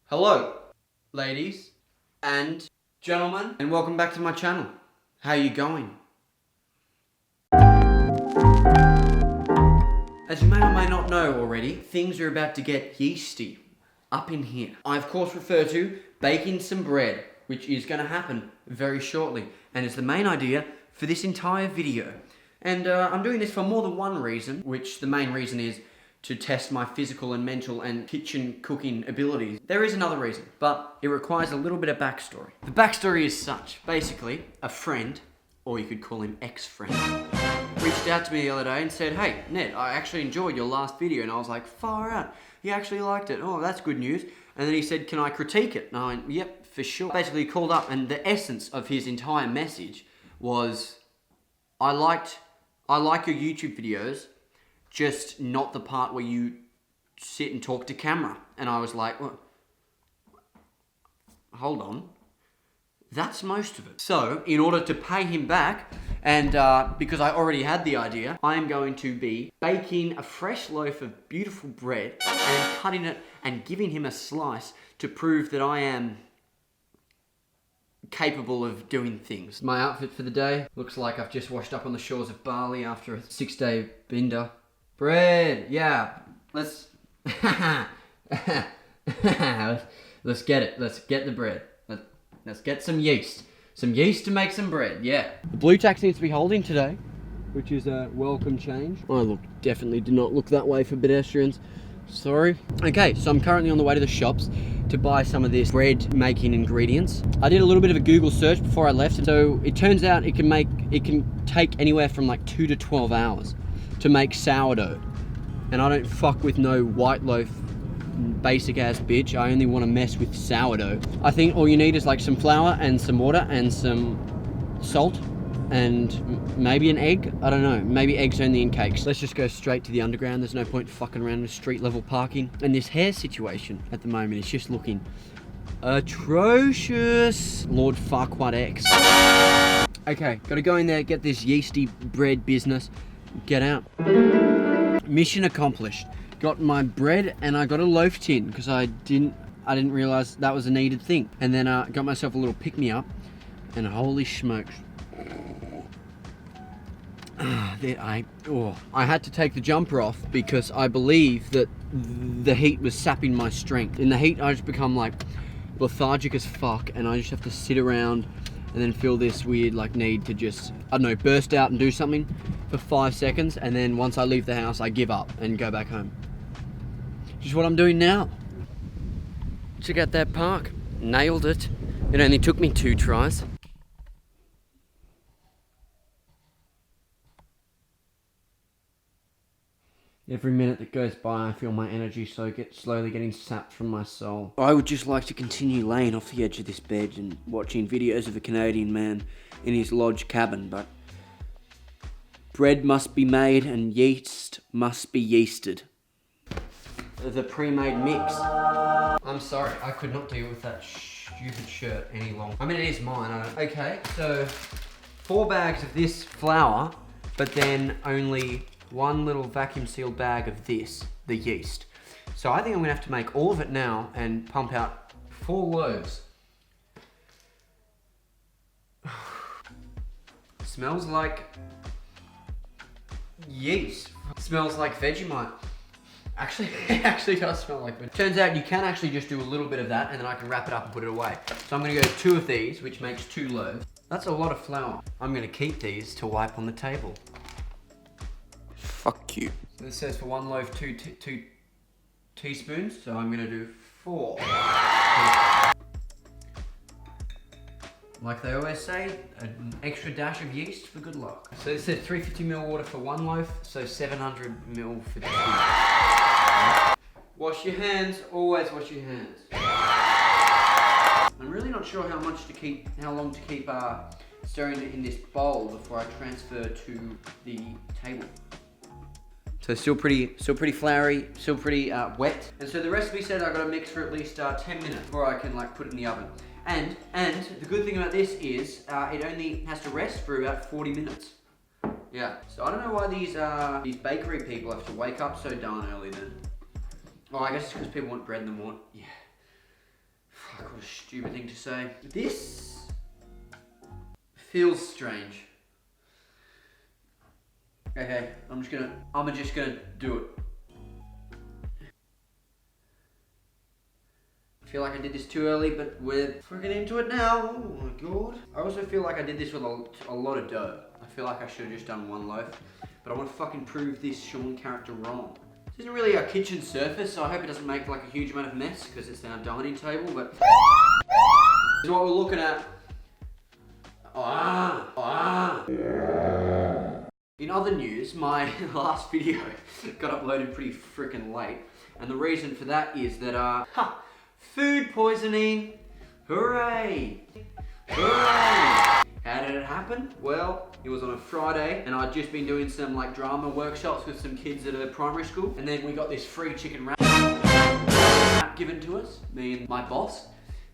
Hello, ladies and gentlemen, and welcome back to my channel. How you going? As you may or may not know already, things are about to get yeasty up in here. I of course refer to baking some bread, which is going to happen very shortly, and is the main idea for this entire video. And I'm doing this for more than one reason, which the main reason is to test my physical and mental and kitchen cooking abilities. There is another reason, but it requires a little bit of backstory. The backstory is such. Basically, a friend, or you could call him ex-friend, reached out to me the other day and said, "Hey, Ned, I actually enjoyed your last video." And I was like, far out. He actually liked it. Oh, that's good news. And then he said, "Can I critique it?" And I went, "Yep, for sure." Basically, he called up, and the essence of his entire message was, I like your YouTube videos, just not the part where you sit and talk to camera." And I was like, well, hold on. That's most of it. So, in order to pay him back, and because I already had the idea, I am going to be baking a fresh loaf of beautiful bread and cutting it and giving him a slice to prove that I am capable of doing things. My outfit for the day looks like I've just washed up on the shores of Bali after a 6-day bender. Bread, yeah. Let's let's get it. Let's get the bread. Let's get some yeast. Some yeast to make some bread, yeah. The blue tack seems to be holding today, which is a welcome change. I definitely did not look that way for pedestrians. Sorry. Okay, so I'm currently on the way to the shops to buy some of this bread making ingredients. I did a little bit of a Google search before I left, so it turns out it can take anywhere from like 2 to 12 hours to make sourdough. And I don't fuck with no white loaf basic ass bitch. I only want to mess with sourdough. I think all you need is like some flour and some water and some salt and maybe an egg. I don't know, maybe eggs only in cakes. Let's just go straight to the underground. There's no point fucking around with street level parking. And this hair situation at the moment is just looking atrocious. Lord Farquaad X. Okay, gotta go in there, get this yeasty bread business, get out. Mission accomplished. Got my bread and I got a loaf tin because I didn't realize that was a needed thing. And then I got myself a little pick-me-up, and holy smokes. I had to take the jumper off because I believe that the heat was sapping my strength. In the heat, I just become like lethargic as fuck, and I just have to sit around and then feel this weird like need to just, I don't know, burst out and do something for 5 seconds, and then once I leave the house, I give up and go back home. Which is what I'm doing now. Check out that park. Nailed it. It only took me 2 tries. Every minute that goes by, I feel my energy slowly getting sapped from my soul. I would just like to continue laying off the edge of this bed and watching videos of a Canadian man in his lodge cabin, but bread must be made and yeast must be yeasted. The pre-made mix. I'm sorry, I could not deal with that stupid shirt any longer. I mean, it is mine. Okay, so 4 bags of this flour, but then only 1 little vacuum sealed bag of this, the yeast. So I think I'm gonna have to make all of it now and pump out 4 loaves. Smells like yeast. Smells like Vegemite. Actually, it actually does smell like Vegemite. Turns out you can actually just do a little bit of that and then I can wrap it up and put it away. So I'm gonna go 2 of these, which makes 2 loaves. That's a lot of flour. I'm gonna keep these to wipe on the table. Fuck you. So this says for 1 loaf, 2 teaspoons. So I'm gonna do 4. Like they always say, an extra dash of yeast for good luck. So this says 350ml water for 1 loaf, so 700ml for 2. Wash your hands, always wash your hands. I'm really not sure how long to keep stirring it in this bowl before I transfer to the table. So still pretty floury, still pretty wet. And so the recipe said I gotta mix for at least 10 minutes before I can like put it in the oven. And the good thing about this is it only has to rest for about 40 minutes. Yeah. So I don't know why these bakery people have to wake up so darn early then. Oh, I guess it's because people want bread in the morning. Yeah. Fuck, what a stupid thing to say. This feels strange. Okay, I'm just gonna do it. I feel like I did this too early, but we're freaking into it now. Oh my god. I also feel like I did this with a lot of dough. I feel like I should have just done one loaf, but I want to fucking prove this Sean character wrong. This isn't really our kitchen surface, so I hope it doesn't make like a huge amount of mess because it's our dining table, but this is what we're looking at. In other news, my last video got uploaded pretty freaking late, and the reason for that is that, food poisoning. Hooray! Hooray! How did it happen? Well, it was on a Friday, and I'd just been doing some like drama workshops with some kids at a primary school, and then we got this free chicken wrap given to us, me and my boss,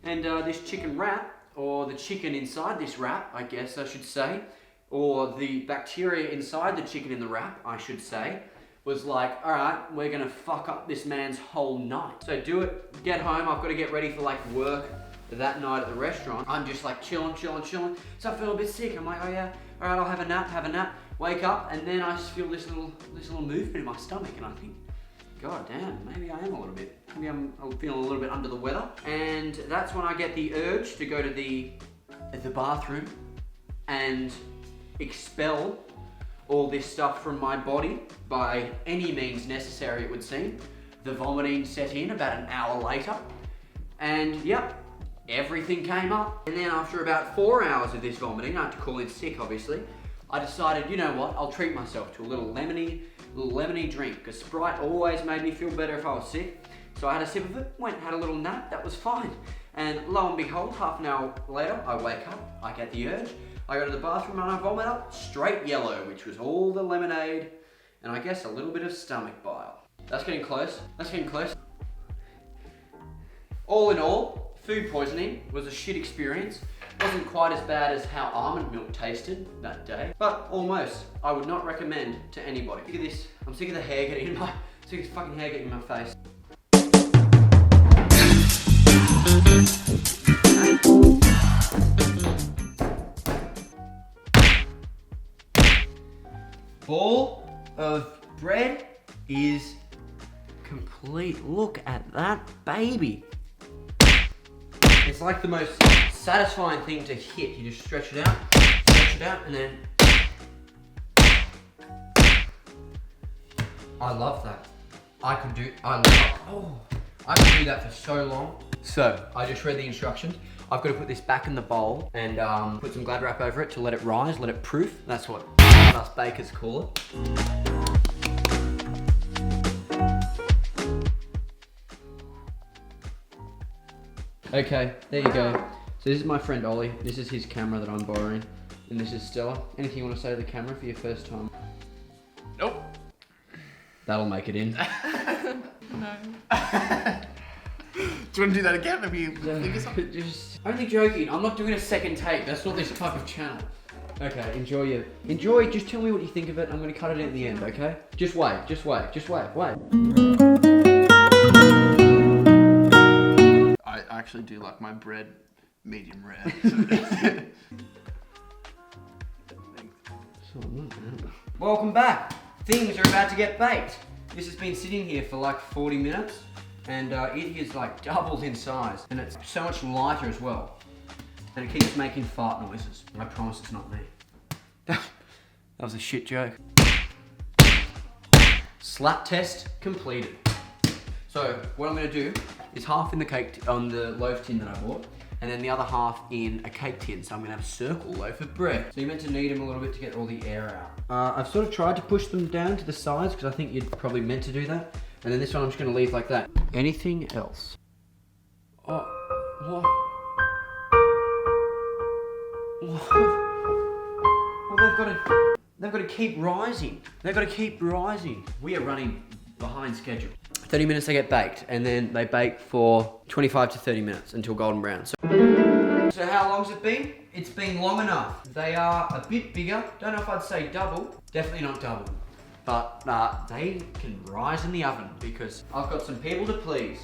and this chicken wrap, or the chicken inside this wrap, I guess I should say, or the bacteria inside the chicken in the wrap, I should say, was like, alright, we're gonna fuck up this man's whole night. So do it, get home, I've got to get ready for like work that night at the restaurant. I'm just like chilling. So I feel a bit sick. I'm like, oh yeah, alright, I'll have a nap, wake up, and then I just feel this little movement in my stomach, and I think, god damn, maybe I am a little bit, maybe I'm feeling a little bit under the weather. And that's when I get the urge to go to the bathroom and expel all this stuff from my body by any means necessary, it would seem. The vomiting set in about an hour later, and yep, everything came up. And then after about 4 hours of this vomiting, I had to call in sick obviously, I decided, you know what, I'll treat myself to a little lemony drink, because Sprite always made me feel better if I was sick. So I had a sip of it, went and had a little nap, that was fine. And lo and behold, half an hour later, I wake up, I get the urge, I go to the bathroom and I vomit up straight yellow, which was all the lemonade, and I guess a little bit of stomach bile. That's getting close. All in all, food poisoning was a shit experience. Wasn't quite as bad as how almond milk tasted that day, but almost. I would not recommend to anybody. Look at this. I'm sick of the hair getting in my, sick of this fucking hair getting in my face. Ball of bread is complete. Look at that baby. It's like the most satisfying thing to hit. You just stretch it out, and then I love that. I could do that for so long. So I just read the instructions. I've got to put this back in the bowl and put some Glad wrap over it to let it rise, let it proof. That's what us bakers call it. Okay, there you go. So this is my friend Ollie. This is his camera that I'm borrowing. And this is Stella. Anything you want to say to the camera for your first time? Nope. That'll make it in. No. Do you want to do that again? Maybe just only joking. I'm not doing a second take. That's not this type of channel. Okay, enjoy. Just tell me what you think of it. I'm going to cut it in at the end, okay? Just wait. I actually do like my bread medium rare. Welcome back. Things are about to get baked. This has been sitting here for like 40 minutes, and it is like doubled in size, and it's so much lighter as well. And it keeps making fart noises. I promise it's not me. That was a shit joke. Slap test completed. So what I'm going to do is half in the cake on the loaf tin that I bought, and then the other half in a cake tin. So I'm going to have a circle loaf of bread. So you're meant to knead them a little bit to get all the air out. I've sort of tried to push them down to the sides because I think you're probably meant to do that. And then this one I'm just going to leave like that. Anything else? Oh, what? Well, they've got to keep rising. We are running behind schedule. 30 minutes they get baked, and then they bake for 25 to 30 minutes until golden brown. So how long's it been? It's been long enough. They are a bit bigger. Don't know if I'd say double. Definitely not double. But they can rise in the oven because I've got some people to please.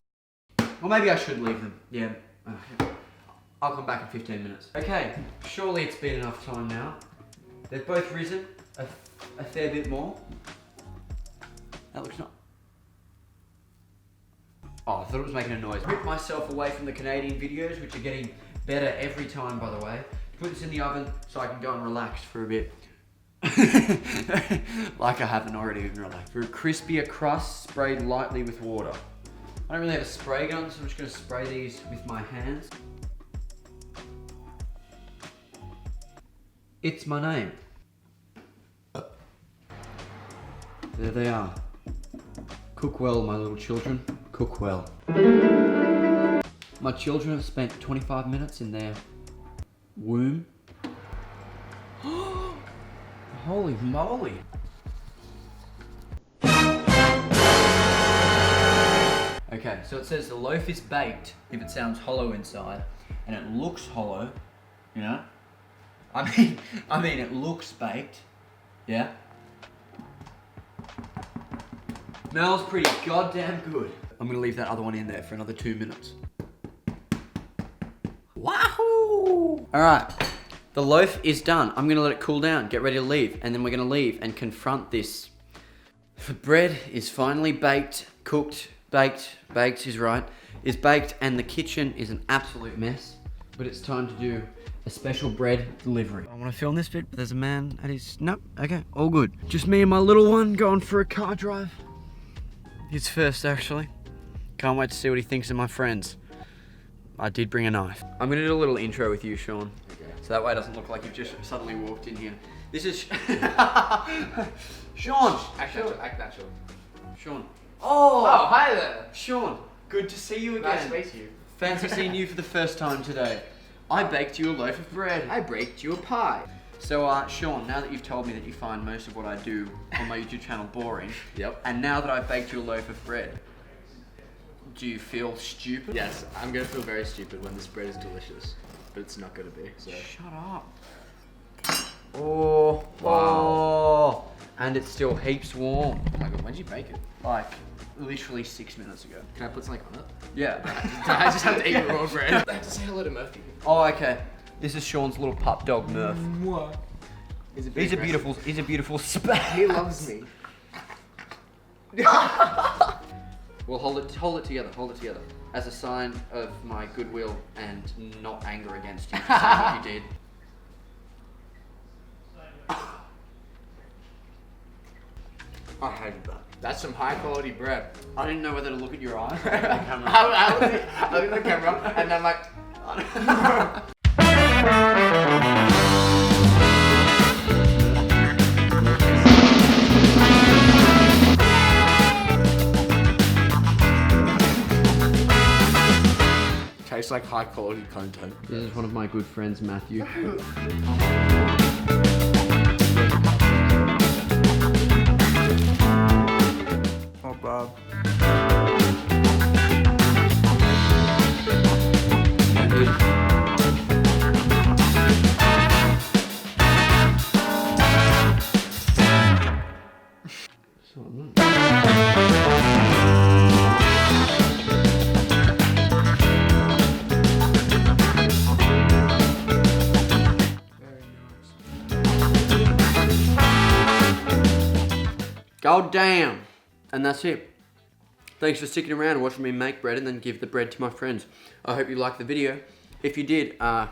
Or maybe I should leave them. Yeah, I'll come back in 15 minutes. Okay, surely it's been enough time now. They've both risen a fair bit more. That looks not... Oh, I thought it was making a noise. Ripped myself away from the Canadian videos, which are getting better every time, by the way. Put this in the oven so I can go and relax for a bit. Like I haven't already even relaxed. For a crispier crust, sprayed lightly with water. I don't really have a spray gun, so I'm just going to spray these with my hands. It's my name. There they are. Cook well, my little children. Cook well. My children have spent 25 minutes in their womb. Holy moly. Okay, so it says the loaf is baked if it sounds hollow inside, and it looks hollow, you know? I mean it looks baked, yeah? Smells pretty goddamn good. I'm gonna leave that other one in there for another 2 minutes. Wahoo! Alright, the loaf is done. I'm gonna let it cool down, get ready to leave, and then we're gonna leave and confront this. The bread is finally baked, cooked, baked is right, is baked, and the kitchen is an absolute mess. But it's time to do a special bread delivery. I want to film this bit, but there's a man at his... Nope, okay, all good. Just me and my little one going for a car drive. He's first, actually. Can't wait to see what he thinks of my friends. I did bring a knife. I'm gonna do a little intro with you, Sean. Okay. So that way it doesn't look like you've just suddenly walked in here. This is... Sean! Act natural. Sean. Oh, hi there. Sean, good to see you again. Nice to meet you. Fancy seeing you for the first time today. I baked you a loaf of bread. I baked you a pie. So, Sean, now that you've told me that you find most of what I do on my YouTube channel boring, Yep. and now that I've baked you a loaf of bread, do you feel stupid? Yes, I'm gonna feel very stupid when this bread is delicious, but it's not gonna be. So. Shut up. Oh, Wow. oh, and it's still heaps warm. Oh my god, when did you bake it? Like, literally 6 minutes ago. Can I put something on it? Yeah. I just have to eat raw bread. I have to say hello to Murphy. Oh, okay. This is Sean's little pup dog, Murph. What? He's a beautiful space. He loves me. Well, hold it together, as a sign of my goodwill and not anger against you for saying what you did. I hated that. That's some high quality bread. I didn't know whether to look at your eyes or look at the camera. I look at the camera and I'm like, tastes like high quality content. This is one of my good friends, Matthew. Oh, Bob. God damn. And that's it. Thanks for sticking around and watching me make bread and then give the bread to my friends. I hope you liked the video. If you did, I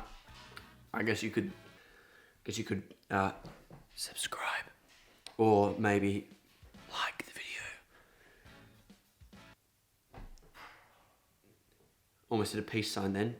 guess you could subscribe or maybe like the video. Almost did a peace sign then.